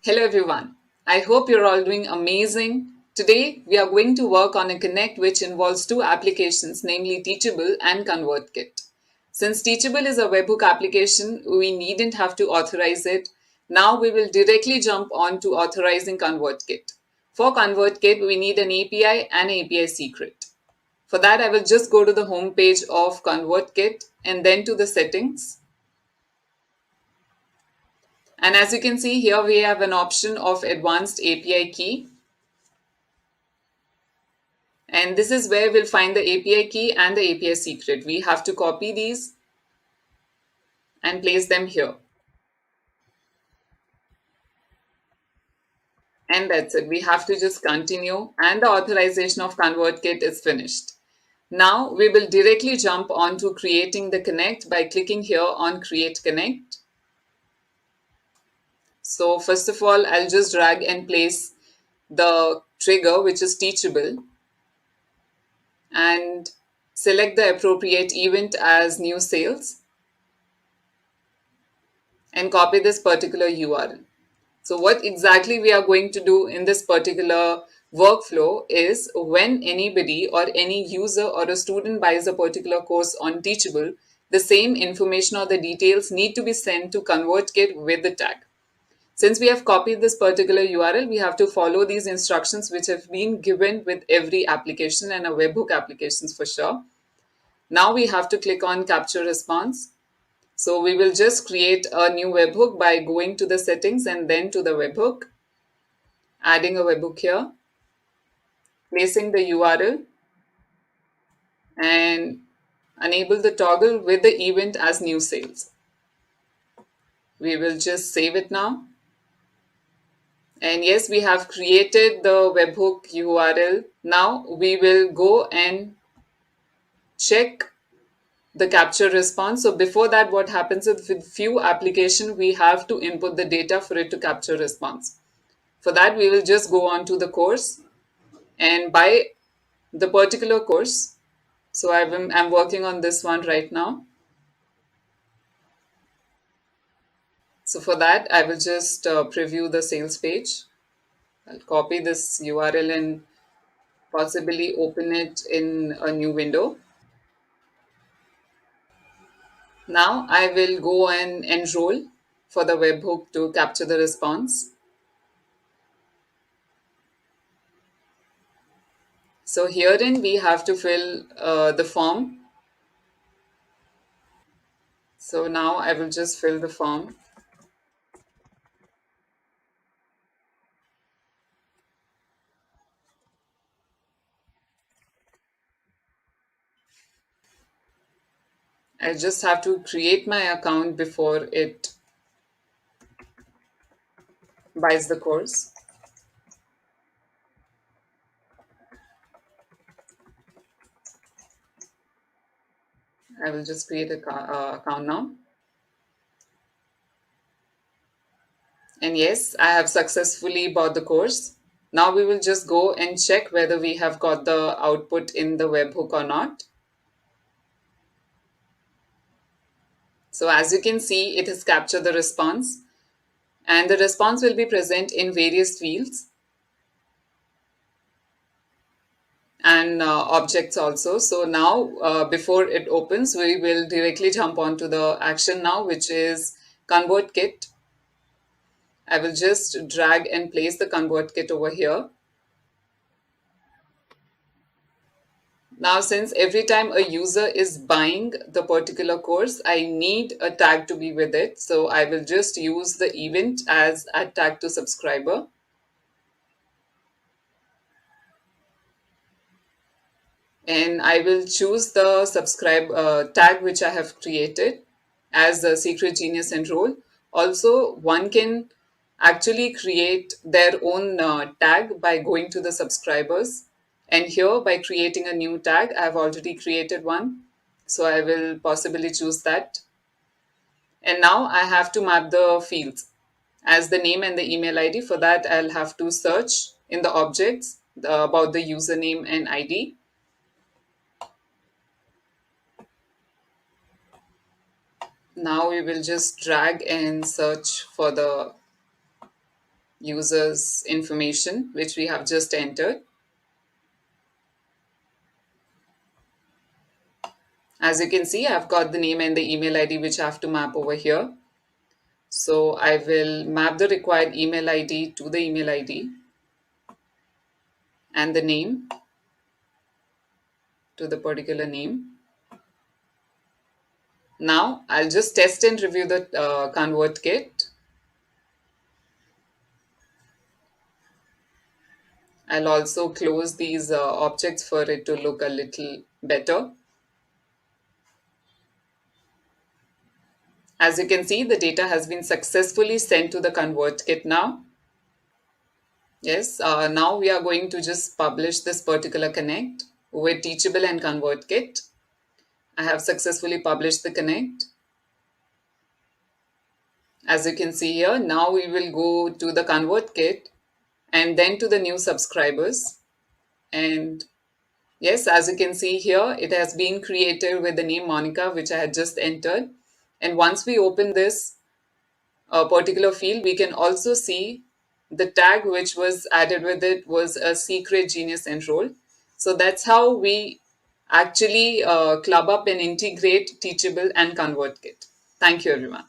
Hello everyone. I hope you're all doing amazing. Today we are going to work on a connect which involves two applications, namely Teachable and ConvertKit. Since Teachable is a webhook application, we needn't have to authorize it. Now we will directly jump on to authorizing ConvertKit. For ConvertKit, we need an API and API secret. For that, I will just go to the home page of ConvertKit and then to the settings. And as you can see here, we have an option of advanced API key. And this is where we'll find the API key and the API secret. We have to copy these and place them here. And that's it. We have to just continue and the authorization of ConvertKit is finished. Now we will directly jump on to creating the connect by clicking here on create connect. So first of all, I'll just drag and place the trigger, which is teachable, and select the appropriate event as new sales and copy this particular URL. So what exactly we are going to do in this particular workflow is when anybody or any user or a student buys a particular course on Teachable, the same information or the details need to be sent to ConvertKit with the tag. Since we have copied this particular URL, we have to follow these instructions which have been given with every application and a webhook applications for sure. Now we have to click on capture response. So we will just create a new webhook by going to the settings and then to the webhook, adding a webhook here, placing the URL and enable the toggle with the event as new sales. We will just save it now. And yes, we have created the webhook URL. Now we will go and check the capture response. So before that, what happens is with few applications, we have to input the data for it to capture response. For that, we will just go on to the course and buy the particular course. So I'm working on this one right now. So for that, I will just preview the sales page. I'll copy this URL and possibly open it in a new window. Now I will go and enroll for the webhook to capture the response. So herein we have to fill the form. So now I will just fill the form. I just have to create my account before it buys the course. I will just create a account now. And yes, I have successfully bought the course. Now we will just go and check whether we have got the output in the webhook or not. So as you can see, it has captured the response and the response will be present in various fields and objects also. So now before it opens, we will directly jump on to the action now, which is ConvertKit. I will just drag and place the ConvertKit over here. Now, since every time a user is buying the particular course, I need a tag to be with it. So I will just use the event as add tag to subscriber. And I will choose the subscribe tag which I have created as the Secret Genius Enroll. Also, one can actually create their own tag by going to the subscribers. And here, by creating a new tag, I have already created one. So I will possibly choose that. And now I have to map the fields as the name and the email ID. For that, I'll have to search in the objects about the username and ID. Now we will just drag and search for the user's information, which we have just entered. As you can see, I've got the name and the email ID which I have to map over here. So I will map the required email ID to the email ID and the name to the particular name. Now I'll just test and review the ConvertKit. I'll also close these objects for it to look a little better. As you can see, the data has been successfully sent to the ConvertKit now. Yes, now we are going to just publish this particular connect with Teachable and ConvertKit. I have successfully published the connect. As you can see here, now we will go to the ConvertKit and then to the new subscribers. And yes, as you can see here, it has been created with the name Monica, which I had just entered. And once we open this particular field, we can also see the tag which was added with it was a secret genius enrolled. So that's how we actually club up and integrate Teachable and ConvertKit. Thank you, everyone.